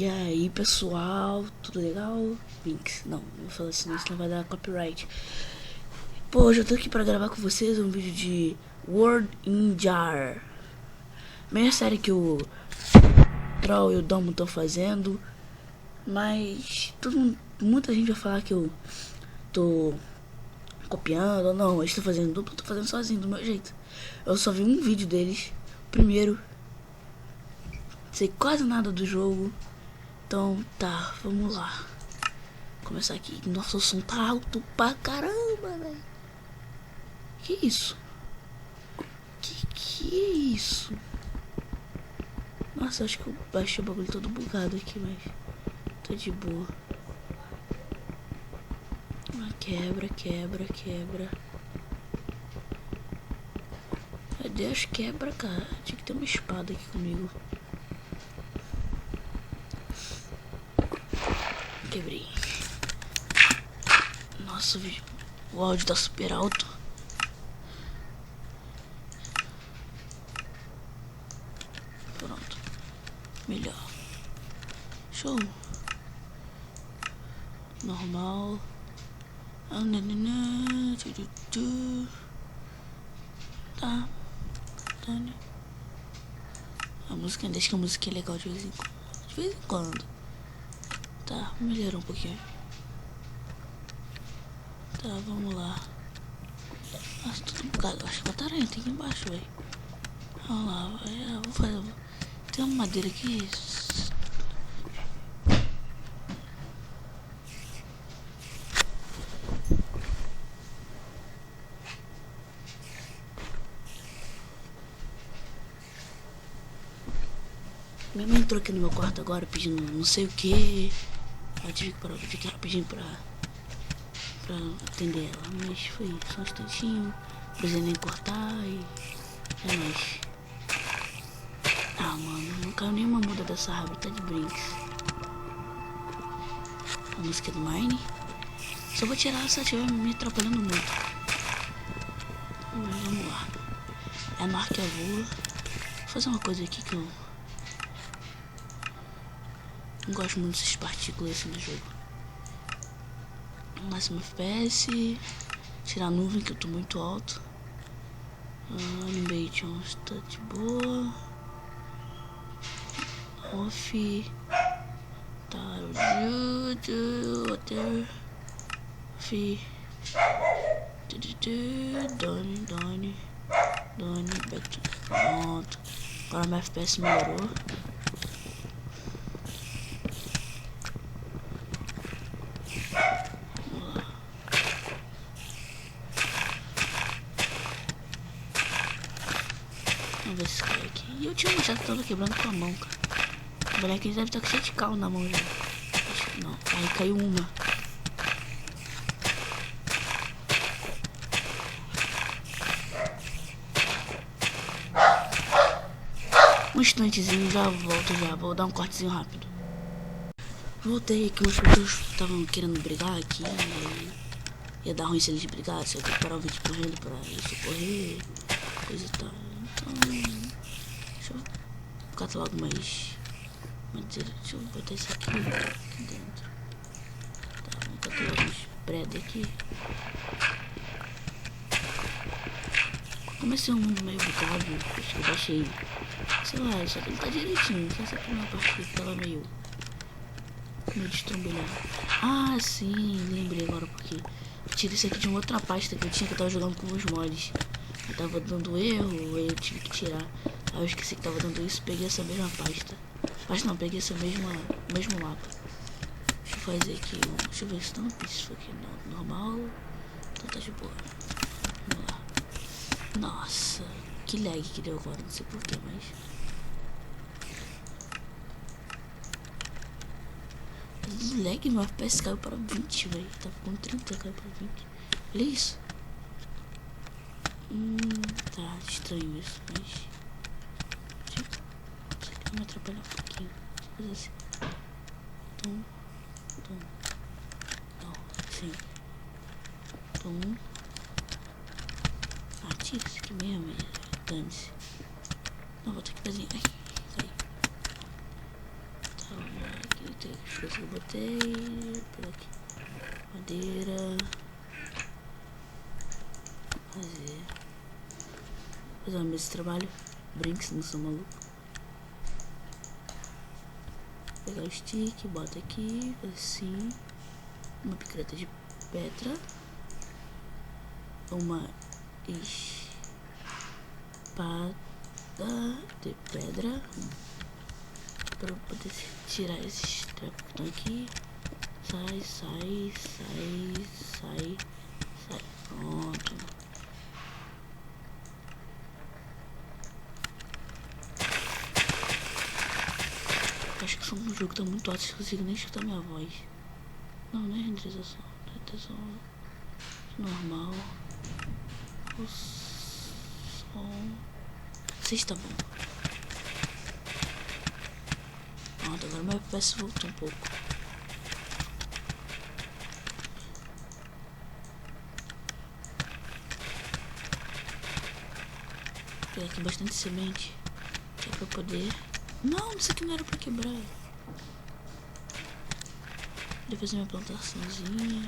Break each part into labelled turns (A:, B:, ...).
A: E aí pessoal, tudo legal? Binks, não vou falar assim, senão vai dar copyright. Pô, hoje eu tô aqui pra gravar com vocês um vídeo de World in Jar. Meia série que o Troll e o Domo estão fazendo. Mas muita gente vai falar que eu tô copiando ou não. Eu estou fazendo duplo, tô fazendo sozinho, do meu jeito. Eu só vi um vídeo deles, primeiro. Sei quase nada do jogo. Então tá, vamos lá. Começar aqui. Nossa, o som tá alto pra caramba, velho. Que isso? Que é isso? Nossa, acho que eu baixei o bagulho todo bugado aqui, mas tá de boa. Quebra. Meu Deus, quebra, cara. Tinha que ter uma espada aqui comigo. Quebrei. Nossa, o áudio tá super alto. Pronto. Melhor. Show. Normal. Tá. A música, deixa que a música é legal de vez em quando. De vez em quando. Tá, melhorou um pouquinho. Tá, vamos lá. Nossa, tudo bugado. Acho que a taranha tem aqui embaixo, velho. Vamos lá, vou fazer. Tem uma madeira aqui. Minha mãe entrou aqui no meu quarto agora pedindo não sei o que. Eu tive que parar, eu ela pedindo pra atender ela. Mas foi só um instantinho. Não precisei nem cortar e é nóis. Ah, mano, não caiu nenhuma muda dessa árvore, tá de brinks. A música do Mine. Só vou tirar se ela estiver me atrapalhando muito. Mas vamos lá. É no arco que eu vou. Vou fazer uma coisa aqui que eu não gosto muito dessas partículas assim do jogo. Máximo FPS. Tirar a nuvem que eu tô muito alto. Animation está de boa. Off. Tá. Water. Fi. Done. Back to pronto. Agora meu FPS melhorou. Vamos ver se cai aqui. E eu tinha um machado que tava quebrando com a mão, cara. O moleque deve estar com 7 cal na mão já. Acho que não. Aí caiu uma. Um instantezinho, já volto já. Vou dar um cortezinho rápido. Voltei aqui, umas pessoas estavam querendo brigar aqui. Ia dar ruim se eles brigassem. Eu tenho que parar o vídeo correndo pra eles socorrer. Coisa e tal. Então, deixa eu catar logo mais. Deixa eu botar isso aqui dentro. Tá, vamos catar logo uns prédios aqui. Comecei um mundo meio bugado, acho que eu baixei. Sei lá, só que ele tá direitinho. Só essa primeira parte que tava meio destrombilhado. Ah, sim, lembrei agora porque eu tirei isso aqui de uma outra pasta que eu tinha, que eu tava jogando com os mods. Eu tava dando erro, aí eu tive que tirar. Aí eu esqueci que tava dando isso, peguei essa mesma pasta. Mas não, peguei essa mesmo mapa. Deixa eu fazer aqui, deixa eu ver se não isso aqui não, normal. Então tá de boa. Vamos lá. Nossa, que lag que deu agora, não sei porquê, mas lag, meu FPS caiu para 20, velho. Tava com 30, caiu para 20. Olha isso. Tá estranho isso, mas isso aqui vai me atrapalhar um pouquinho. Deixa eu fazer assim. Não, assim. Tira isso aqui mesmo, dane-se. Não, vou ter que fazer. Ai, sai. Tá, vamos aqui. botei as coisas que eu botei. Pegar aqui. Madeira. Fazer uma mesa de trabalho. Brinks, não sou maluco. Pegar o stick, bota aqui, assim. Uma picareta de pedra. Uma espada de pedra. Para eu poder tirar esses trapos que estão aqui. Sai, sai, sai, sai, sai. Pronto. Acho que o jogo tá muito alto, não consigo nem escutar minha voz. Não é renderização, renderização normal. O som. Não sei se tá bom. Pronto, agora meu FPS voltou um pouco. Peguei aqui bastante semente. Que é pra poder. Não, isso aqui não era pra quebrar. Vou fazer minha plantaçãozinha.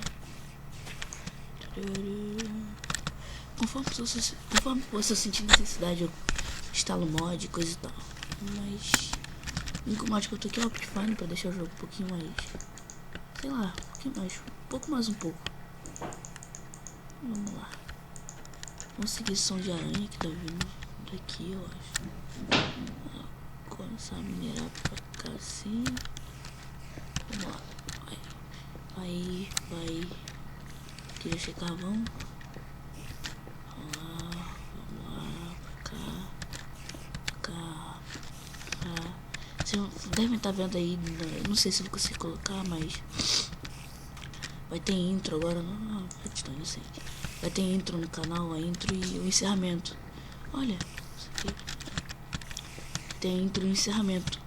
A: Conforme você sentir necessidade, eu instalo mod, coisa e tal. Mas o único mod que eu tô aqui é o Optifine pra deixar o jogo um pouquinho mais. Sei lá, um pouquinho mais. Um pouco. Vamos lá. Vamos seguir esse som de aranha que tá vindo daqui, eu acho. Começar a minerar pra cá assim. Vamos lá. Vai. Queria checar carvão. Vamos lá. Pra cá. Vocês devem estar vendo aí. Não sei se eu vou conseguir colocar, mas vai ter intro agora. Não, estou inocente. Vai ter intro no canal, a intro e o encerramento. Olha, isso aqui. Tem intro e encerramento.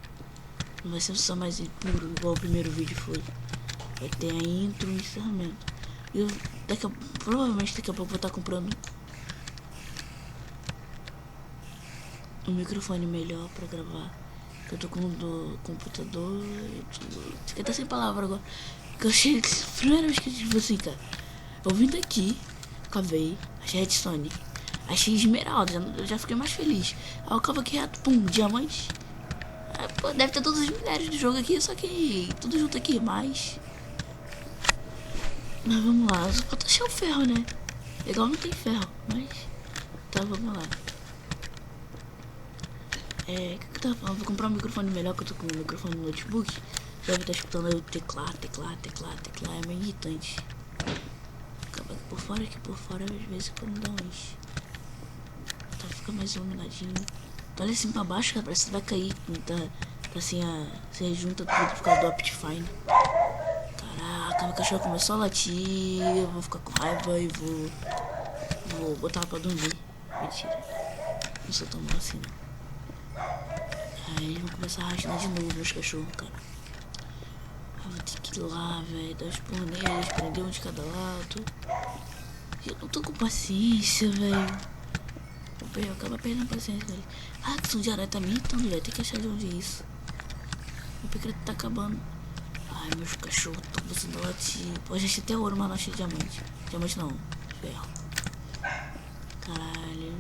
A: Não vai ser só mais puro, igual o primeiro vídeo foi. Vai ter a intro e o encerramento. E eu, provavelmente daqui a pouco vou estar comprando um microfone melhor pra gravar. Eu tô com o computador e tudo. Fiquei até sem palavra agora. Porque eu achei. Primeira vez que tipo assim, cara. Eu vim daqui, cavei, achei redstone. Achei esmeralda, eu já fiquei mais feliz. Aí eu cavo aqui reto, pum, diamante. Aí, pô, deve ter todos os minérios do jogo aqui, só que tudo junto aqui, mas vamos lá, só falta achar o ferro, né? Legal, não tem ferro, mas tá, vamos lá. O que eu tava falando? Vou comprar um microfone melhor, que eu tô com um microfone no notebook. Deve estar escutando aí o teclar, é meio irritante. Acaba aqui por fora, às vezes quando dá uns. Tá, fica mais iluminadinho. Então, olha assim pra baixo, cara, parece que vai cair. Tá assim, você junta tudo por causa do Optifine. Caraca, meu cachorro começou a latir. Eu vou ficar com raiva e vou botar ela pra dormir. Mentira, não sou tão mal assim, não. Aí eles vão começar a rachinar de novo meus cachorros, cara. Eu vou ter que ir lá, velho, dar os porros neles, prender um de cada lado. Eu não tô com paciência, velho. Eu acabo perdendo a paciência dele. Ah, que som de aranha tá me irritando, velho. Tem que achar de onde é isso. Meu picareta tá acabando. Ai, meus cachorros estão começando a latir. Pô, a gente até ouro, mas não achei diamante. Diamante não, ferro. Caralho.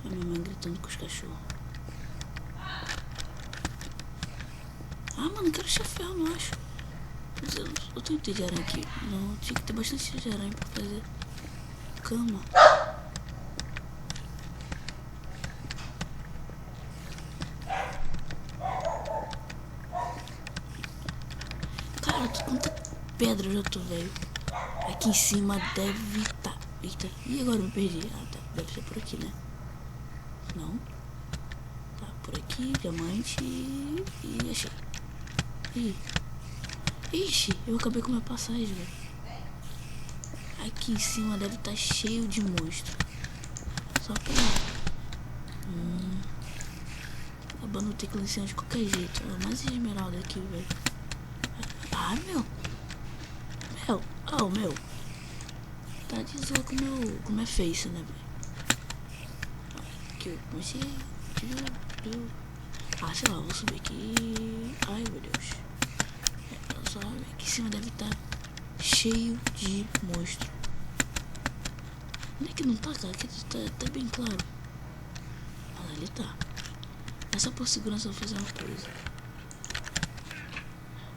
A: A minha mãe gritando com os cachorros. Ah, mano, não quero achar ferro, não acho. Eu tenho teia de aranha aqui. Não, tinha que ter bastante teia de aranha pra fazer cama. Cara, quanta pedra eu já tô, velho. Aqui em cima deve estar. Eita, e agora eu me perdi? Ah, tá. Deve ser por aqui, né? Não. Tá, por aqui, diamante e achei. Ixi, eu acabei com minha passagem, velho. Aqui em cima deve estar cheio de monstro. Só pra vou ter que licenciar de qualquer jeito. Mais esmeralda aqui, velho. Ah, meu. Meu. Tá de zoa com meu face, né, velho? Aqui eu comecei. Ah, sei lá, vou subir aqui. Ai, meu Deus. Só aqui em cima deve estar cheio de monstro. Onde é que não tá, cara? Aqui tá bem claro. Ah, ali tá. Mas só por segurança eu vou fazer uma coisa.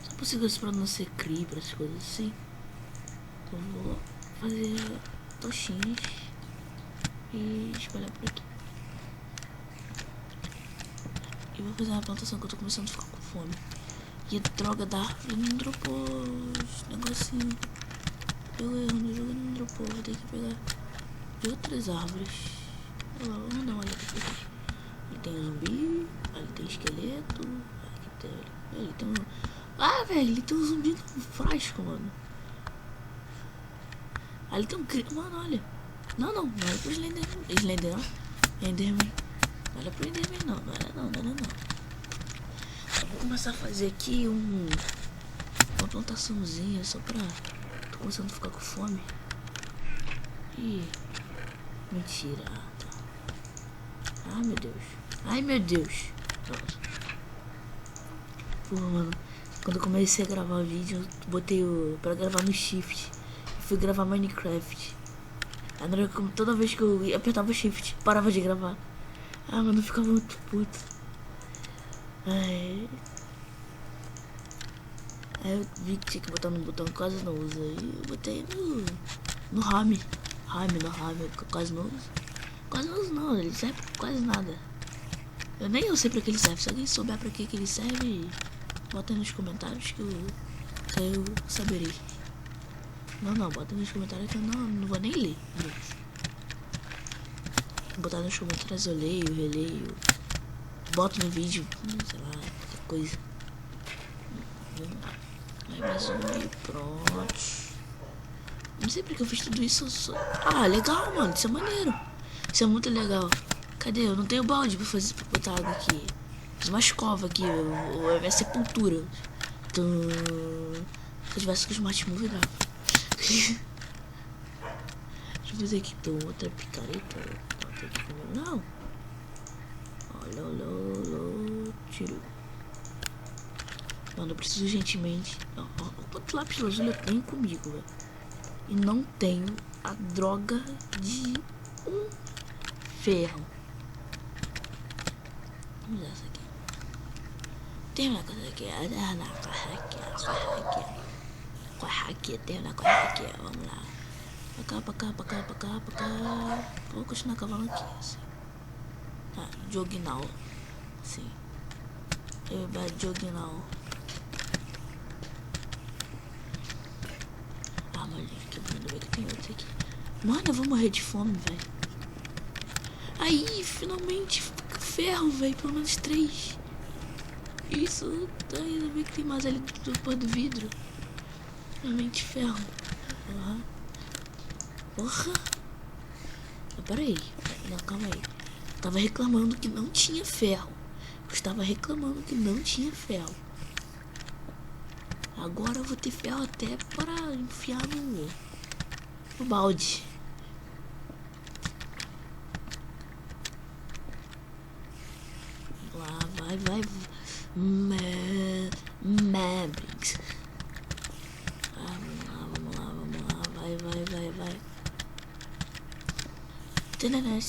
A: Só por segurança pra não ser creeper, essas coisas assim. Eu vou fazer tochinhas e espalhar por aqui. E vou fazer uma plantação que eu tô começando a ficar com fome. E a droga da árvore não dropou os negocinhos. Eu erro no jogo, não dropou. Vou ter que pegar de outras árvores. Olha lá, vamos dar uma olhada aqui. Ali tem zumbi, ali tem esqueleto. Ali tem um... Ah, velho, ali tem um zumbi no frasco, mano. Ali tem um... Mano, olha. Não olha pro Slender, não. Enderman. Não olha pro Enderman, não. Não olha não. Eu vou começar a fazer aqui uma plantaçãozinha só pra... Tô começando a ficar com fome. Ih, mentira. Tá. Ai, meu Deus. Nossa. Pô, mano, quando eu comecei a gravar o vídeo, eu botei pra gravar no Shift. E fui gravar Minecraft. Aí, toda vez que eu apertava o Shift, parava de gravar. Ah, mano, eu ficava muito puto. Aí eu vi que tinha que botar no botão que quase não usa. Aí eu botei no Home, que eu quase não uso. Quase não uso não, ele serve pra quase nada. Eu sei pra que ele serve. Se alguém souber pra que ele serve, bota aí nos comentários que eu saberei. Não, bota aí nos comentários que eu não vou nem ler. Botar nos comentários, eu leio, releio. Boto no vídeo, sei lá, qualquer coisa. Vamos lá. Aí mais um e pronto. Não sei porque eu fiz tudo isso. Ah, legal, mano. Isso é maneiro. Isso é muito legal. Cadê? Eu não tenho balde pra botar água aqui. Fiz uma escova aqui. Vai ser sepultura. Então, se eu tivesse com o Smart Move, dava. Deixa eu fazer aqui. Então, outra picareta. Não. Olha. Tiro. Mano, eu preciso urgentemente. Quanto lápis azul eu tenho comigo, velho? E não tenho a droga de um ferro. Vamos usar essa aqui. Tem uma coisa aqui. Tem uma coisa aqui. Vamos lá. Pra cá. Vou continuar cavando aqui, assim. Tá, Joginal. Sim. Joginal. Ah, mas que bom ver que tem outro aqui. Mano, eu vou morrer de fome, velho. Aí, finalmente, ferro, velho. Pelo menos 3. Isso, ainda bem que tem mais ali do vidro. Finalmente, ferro. Porra. Peraí. Não, calma aí. Eu tava reclamando que não tinha ferro. Agora eu vou ter ferro até para enfiar no balde. Lá, vai. Mavericks. Vamos lá. Vai. Tanana.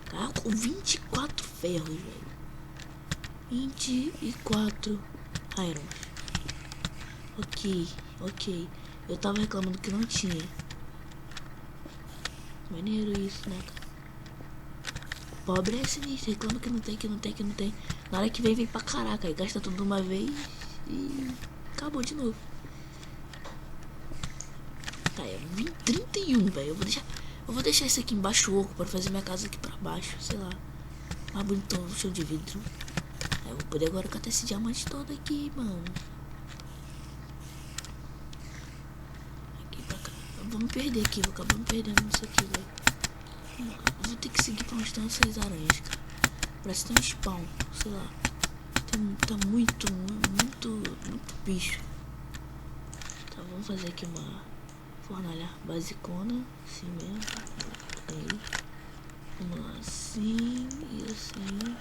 A: Cara, com 24 ferros, velho. 24 irons. Ok. Eu tava reclamando que não tinha. Maneiro isso, né, cara? Pobre é sinistro, reclama que não tem. Na hora que vem pra caraca. Aí gasta tudo de uma vez e acabou de novo. Tá, é 31, velho. Eu vou deixar isso aqui embaixo oco pra fazer minha casa aqui pra baixo, sei lá. Mais bonitão, chão de vidro. Aí eu vou poder agora catar esse diamante todo aqui, mano. Aqui pra cá. vou me perder aqui, vou acabar me perdendo nisso aqui, velho. Vou ter que seguir pra onde estão essas aranhas, cara. Parece que tem um spawn, sei lá. Tá muito bicho. Tá, vamos fazer aqui uma fornalha basicona, assim mesmo. Aí. Vamos lá, assim e assim.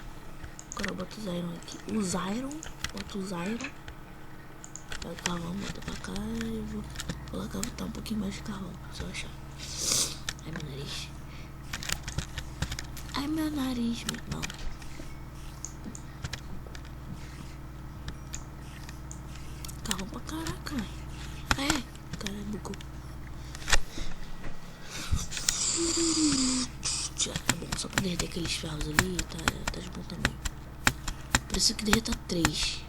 A: Agora bota os iron aqui. Bota os iron. Vai carvão, bota pra cá. Eu vou colocar, botar um pouquinho mais de carvão, só achar. Ai, meu nariz. Ai, meu nariz, meu irmão. Carvão pra caraca, velho. Caralho, bugou. Tá bom, só pra derreter aqueles ferros ali, tá de bom também. Preciso que derreta 3.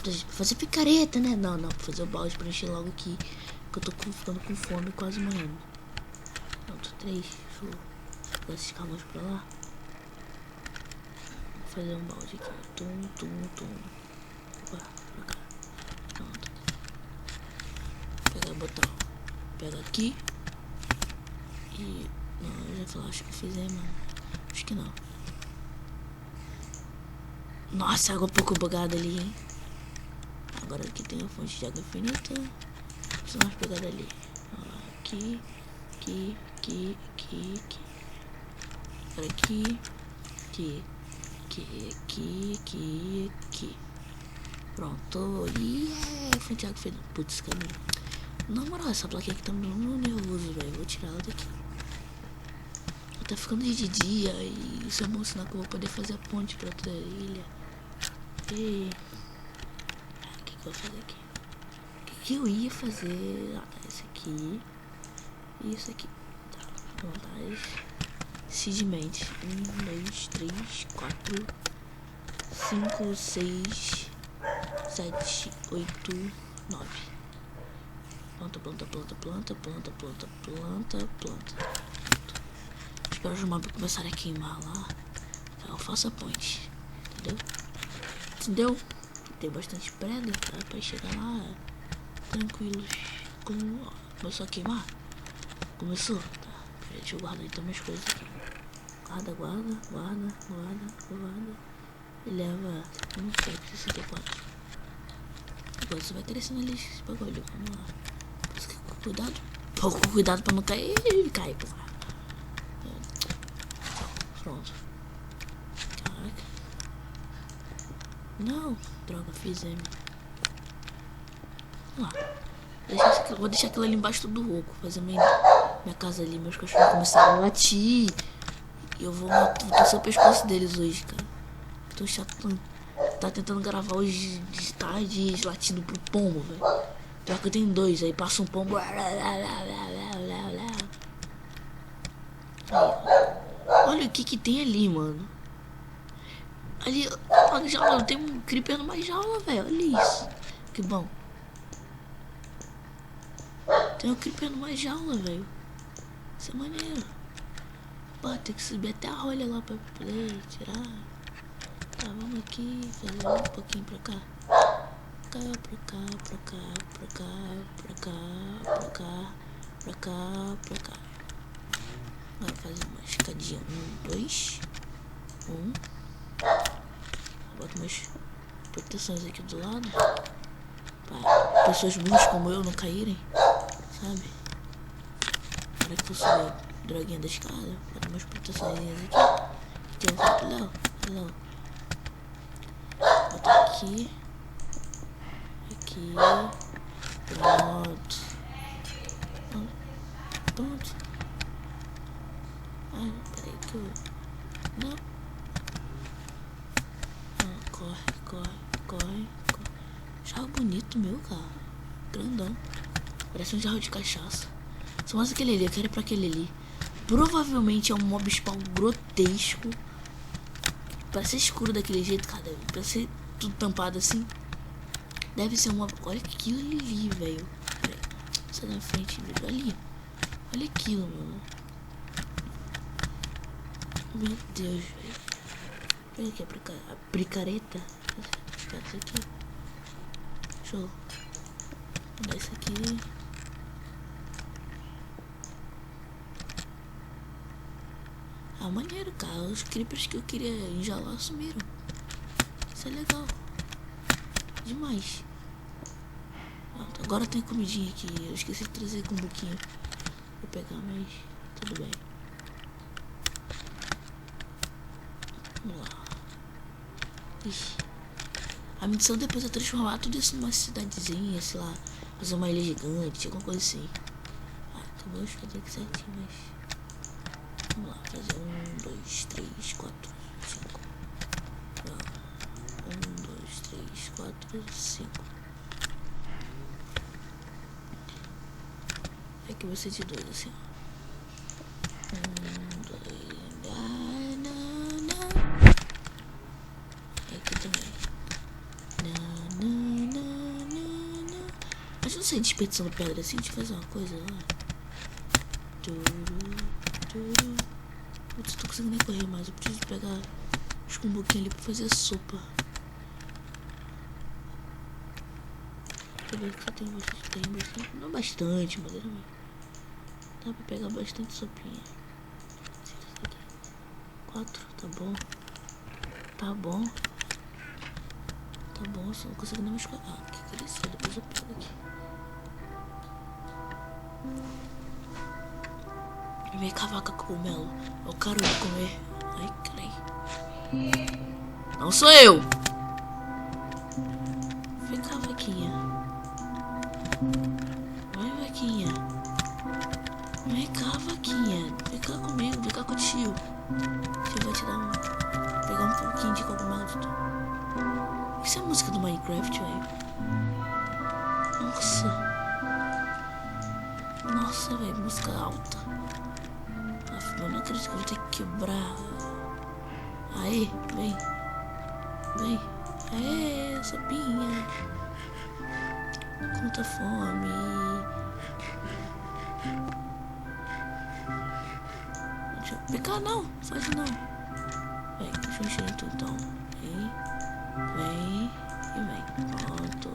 A: Pra fazer picareta, né? Não, pra fazer o balde pra encher logo aqui. Que eu tô ficando com fome, quase morrendo. Pronto, 3. Deixa eu jogar esses carvões pra lá. Vou fazer um balde aqui. Tum. Opa, pra cá. Pronto. Pegar botão. Pega aqui. E... Não, eu já falei, acho que fizemos, mano. Acho que não. Nossa, água pouco bugada ali, hein. Agora aqui tem a fonte de água infinita. Precisa mais pegada ali. Olha lá, aqui. Agora aqui. Pronto. Fonte de água infinita. Putz, caminho. Na moral, essa plaquinha aqui tá me dando nervoso, velho. Vou tirar ela daqui. Tá ficando de dia e isso é bom sinal que eu vou poder fazer a ponte pra outra ilha. E... o que eu vou fazer aqui? O que eu ia fazer? Ah, tá, esse aqui. E isso aqui. Tá, vantagem. Seedmente. 1, 2, 3, 4, 5, 6, 7, 8, 9. Planta. Espero os mobs começarem a queimar lá. Eu faço a ponte. Entendeu? Tem bastante pedra pra chegar lá tranquilos. Começou a queimar? Começou? Tá. Peraí, deixa eu guardar então minhas coisas aqui. Guarda. E leva 64. Agora você vai crescendo ali esse bagulho. Vamos lá. Cuidado. Pouco cuidado pra não cair. Cai, porra. Pronto. Caraca. Não. Droga, fiz M. Vamos lá. Vou deixar aquilo ali embaixo tudo rouco. Fazer minha casa ali. Meus cachorros começaram a latir. E eu vou torcer o pescoço deles hoje, cara. Tô chato. Tá tentando gravar hoje de tarde latindo pro pombo, velho. Pior que eu tenho 2. Aí passa um pombo. Olha o que tem ali, mano. Ali, uma jaula, tem um creeper numa jaula, velho. Olha isso. Que bom. Tem um creeper numa jaula, velho. Isso é maneiro. Pô, tem que subir até a rolha lá pra poder tirar. Tá, vamos aqui fazer um pouquinho pra cá. Pra cá. Agora fazer uma escadinha. 1, 2. 1. Boto umas proteções aqui do lado. Pra pessoas burras como eu não caírem. Sabe? Para que eu suba a droguinha da escada. Boto umas proteções aqui. Tem um foto lá. Boto aqui. Pronto. Ai, peraí que eu... Não. Corre. Jarro bonito meu, cara. Grandão. Parece um jarro de cachaça. Só mais aquele ali, eu quero ir pra aquele ali. Provavelmente é um mob spawn grotesco. Parece ser escuro daquele jeito, cara. Parece ser tudo tampado assim. Deve ser uma... Olha aquilo ali, velho. Sai da frente, velho. Ali. Olha aquilo, mano. Meu Deus, velho. Olha aqui a picareta. Isso aqui. Show. Vou dar isso aqui. Ah, maneiro, cara. Os creepers que eu queria enjalar sumiram. Isso é legal. Demais. Pronto, agora tem comidinha aqui. Eu esqueci de trazer com um pouquinho. Vou pegar, mas tudo bem. Vamos lá. Ixi. A missão depois é transformar tudo isso numa cidadezinha, sei lá. Fazer uma ilha gigante, alguma coisa assim. Ah, então vamos fazer aqui certinho, mas... Vamos lá, fazer 1, 2, 3, 4, 5. 1, 2, 3, 4, 5. Aqui vai ser de 2, assim, ó. 1, 2... Aqui também. Mas eu não sei desperdiçando pedra assim. Deixa eu fazer uma coisa lá. Putz, tô conseguindo nem correr mais. Eu preciso pegar os cumbuquinhos ali pra fazer sopa. Deixa eu ver que tem bastante. Não bastante, mas dá pra pegar bastante sopinha. 4, tá bom. Tá bom. Tá bom, só não consigo nem me escolher. Ah, que crescer, depois eu pego aqui. Vem cá, vaca cogumelo. Eu quero comer. Ai, creio. Não sou eu! Vem cá, vaquinha. Vai, vaquinha. Vem cá, vaquinha. Vem cá comigo, vem cá com o tio. O tio vai te dar pegar um pouquinho de cogumelo de tu. Isso é a música do Minecraft, velho. Nossa, velho, música alta. Eu não acredito que eu vou ter que quebrar. Aê, vem. Vem. Aê, sopinha. Conta fome. Vem cá, não. Foge não. Vem, deixa eu encher tudo então. Vem e vem. Pronto.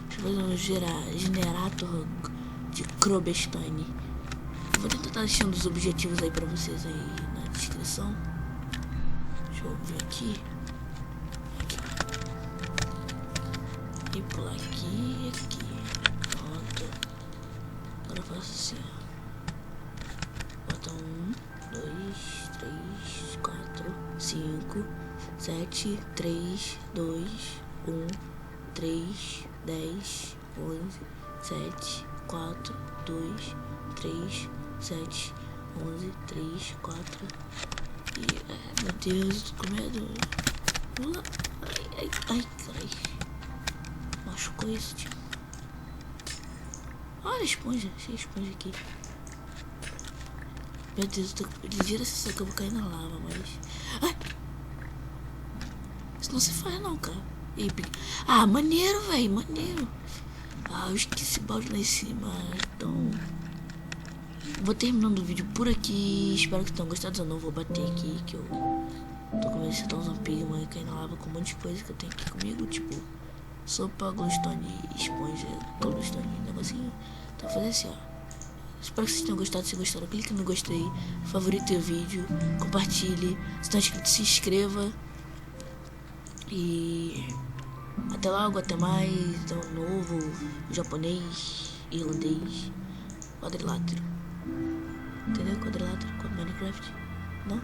A: Deixa eu fazer um generator de Cobblestone. Vou tentar estar deixando os objetivos aí pra vocês aí na descrição. Deixa eu ver aqui. E pular aqui e aqui. Pronto. Agora eu faço assim, ó. Bota 1, 2, 3, 4, 5, 7, 3, 2, 1, 3, 10, 11, 7, 4, 2, 3, 7, 11, 3, 4. E, meu Deus, tô com medo. Ai, carai. Machucou isso, tio. Olha a esponja, achei a esponja aqui. Meu Deus, eu tô ligeira sensação que eu vou cair na lava, mas... Ai! Isso não se faz não, cara. Ah, maneiro, velho, maneiro. Ah, eu esqueci o balde lá em cima. Então... vou terminando o vídeo por aqui. Espero que tenham gostado. Eu não vou bater aqui, que eu tô com medo de ser tão vampiro, mas cair na lava com um monte de coisa que eu tenho aqui comigo. Tipo, sopa, glowstone, esponja, glowstone, negocinho. Então vou fazer assim, ó. Espero que vocês tenham gostado. Se gostaram, clique no gostei, favorite o vídeo, compartilhe. Se não é inscrito, se inscreva. E até logo, até mais. Então, novo, japonês, irlandês, quadrilátero. Entendeu? Quadrilátero com Minecraft? Não?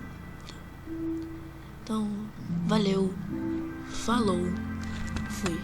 A: Então, valeu. Falou. Fui.